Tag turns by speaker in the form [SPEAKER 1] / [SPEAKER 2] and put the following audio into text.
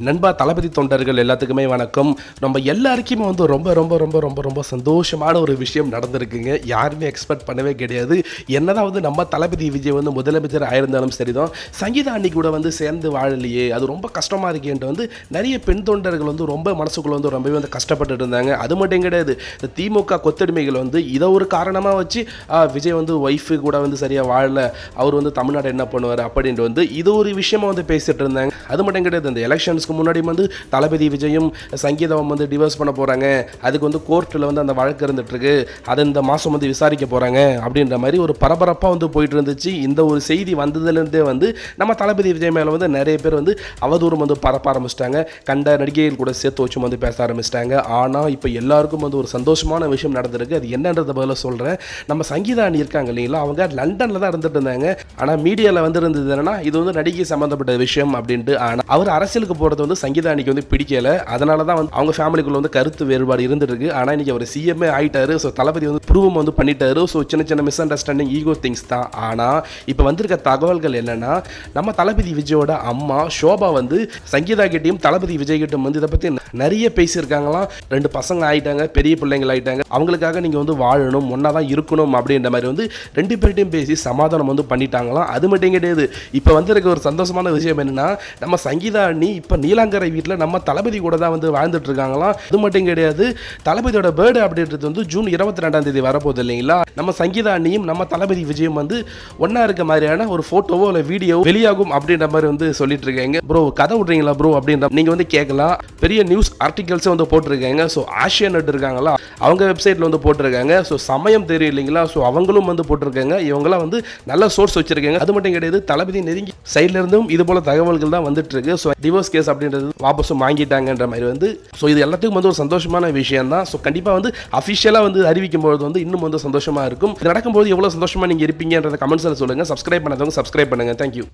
[SPEAKER 1] நண்பா தளபதி தொண்டர்கள் எல்லாத்துக்குமே வணக்கம். நம்ம எல்லாருக்குமே வந்து ரொம்ப ரொம்ப ரொம்ப ரொம்ப ரொம்ப சந்தோஷமான ஒரு விஷயம் நடந்திருக்குங்க. யாருமே எக்ஸ்பெக்ட் பண்ணவே கிடையாது. என்னதான் வந்து நம்ம தளபதி விஜய் வந்து முதலமைச்சர் ஆயிருந்தாலும் சரிதான், சங்கீதா அண்ணி கூட வந்து சேர்ந்து வாழலையே, அது ரொம்ப கஷ்டமாக இருக்கேன்ட்டு வந்து நிறைய பெண் தொண்டர்கள் வந்து ரொம்ப மனசுக்குள்ளே வந்து ரொம்பவே வந்து கஷ்டப்பட்டு இருந்தாங்க. அது மட்டும் கிடையாது, இந்த திமுக கொத்தடிமைகள் வந்து இதை ஒரு காரணமாக வச்சு விஜய் வந்து ஒய்ஃபு கூட வந்து சரியாக வாழலை, அவர் வந்து தமிழ்நாடு என்ன பண்ணுவார் அப்படின்ட்டு வந்து இது ஒரு விஷயமா வந்து பேசிட்டு இருந்தாங்க. அது மட்டும் கிடையாது, இந்த எலெக்ஷன்ஸ்க்கு முன்னாடி வந்து தளபதி விஜயும் சங்கீதாவும் வந்து டிவோர்ஸ் பண்ண போகிறாங்க, அதுக்கு வந்து கோர்ட்டில் வந்து அந்த வழக்கு இருந்துகிட்ருக்கு, அதை இந்த மாதம் வந்து விசாரிக்க போகிறாங்க அப்படின்ற மாதிரி ஒரு பரபரப்பாக வந்து போயிட்டு இருந்துச்சு. இந்த ஒரு செய்தி வந்ததுலேருந்தே வந்து நம்ம தளபதி விஜய் மேலே வந்து நிறைய பேர் வந்து அவதூறும் வந்து பரப்ப ஆரம்பிச்சிட்டாங்க. கண்ட நடிகைகள் கூட சேர்த்து வச்சு வந்து பேச ஆரம்பிச்சிட்டாங்க. ஆனால் இப்போ எல்லாருக்கும் வந்து ஒரு சந்தோஷமான விஷயம் நடந்திருக்கு. அது என்னன்றத பதில சொல்கிறேன். நம்ம சங்கீதா அணி இருக்காங்க இல்லைங்களா, அவங்க லண்டனில் தான் இருந்துட்டு இருந்தாங்க. ஆனால் மீடியாவில் வந்து இருந்தது என்னன்னா, இது வந்து நடிகை சம்மந்தப்பட்ட விஷயம் அப்படின்ட்டு. ஆனால் அவர் அரசியலுக்கு போகிறது வந்து சங்கீதா அணிக்கு வந்து பிடிக்கல. அதனால தான் வந்து அவங்க ஃபேமிலிக்குள்ள வந்து கருத்து வேறுபாடு இருந்துட்டு இருக்கு. ஆனால் இன்னைக்கு அவர் சிஎம்ஏ ஆயிட்டாரு. ஸோ தளபதி வந்து ப்ரூவ் வந்து பண்ணிட்டாரு. ஸோ சின்ன சின்ன மிஸ் அண்டர்ஸ்டாண்டிங், ஈகோ திங்ஸ் தான். ஆனால் இப்போ வந்திருக்க தகவல்கள் என்னன்னா, நம்ம தளபதி விஜயோட அம்மா ஷோபா வந்து சங்கீதா கிட்டையும் தளபதி விஜய் கிட்டையும் வந்து இதை பற்றி நிறைய பேசியிருக்காங்களாம். 2 பசங்க ஆயிட்டாங்க, பெரிய பிள்ளைங்கள் ஆயிட்டாங்க, அவங்களுக்காக நீங்கள் வந்து வாழணும், ஒன்றா தான் இருக்கணும் அப்படின்ற மாதிரி வந்து 2 பேர்ட்டையும் பேசி சமாதானம் வந்து பண்ணிட்டாங்களாம். அது மட்டும் கிடையாது, இப்போ வந்திருக்க ஒரு சந்தோஷமான விஷயம் என்னன்னா, நம்ம சங்கீதா அண்ணி இப்போ நீலாங்கரை வீட்டில் நம்ம தளபதி கூட தான் வந்து வாழ்ந்துட்டு இருக்காங்களாம். இது மட்டும் கிடையாது, தளபதியோட பர்த்டே அப்படின்றது வந்து ஜூன் 22 வரப்போகுது இல்லைங்களா. நம்ம சங்கீதா அண்ணியும் நம்ம தளபதி விஜயும் வந்து ஒன்றா இருக்க மாதிரியான ஒரு ஃபோட்டோவோ இல்லை வீடியோ வெளியாகும் அப்படின்ற மாதிரி வந்து சொல்லிட்டு இருக்காங்க. ப்ரோ கதை விட்றீங்களா ப்ரோ அப்படின்ற நீங்கள் வந்து கேட்கலாம். பெரிய நியூஸ் ஆர்டிகல்ஸை வந்து போட்டிருக்காங்க. ஸோ ஆசியா நெட் இருக்காங்களா, அவங்க வெப்சைட்டில் வந்து போட்டிருக்காங்க. ஸோ சமயம் தெரியும் இல்லைங்களா, ஸோ அவங்களும் வந்து போட்டிருக்காங்க. இவங்களாம் வந்து நல்ல சோர்ஸ் வச்சிருக்காங்க. அது மட்டும் கிடையாது, தளபதி நெருங்கி சைட்ல இருந்தும் இது போல தகவல்கள் தான் வந்துட்டு இருக்கு. ஸோ டிவோர்ஸ் கேஸ் அப்படின்றது வாபஸும் வாங்கிட்டாங்கன்ற மாதிரி வந்து ஸோ இது எல்லாத்துக்கும் வந்து ஒரு சந்தோஷமான விஷயம் தான். ஸோ கண்டிப்பாக வந்து அஃபிஷியலாக வந்து அறிவிக்கும் போது வந்து இன்னும் வந்து சந்தோஷமாக இருக்கும். இது நடக்கும்போது எவ்வளோ சந்தோஷமாக நீங்கள் இருப்பீங்கன்றத கமெண்ட்ஸில் சொல்லுங்கள். சப்ஸ்கிரைப் பண்ணாதவங்க சப்ஸ்கிரைப் பண்ணுங்கள். தேங்க்யூ.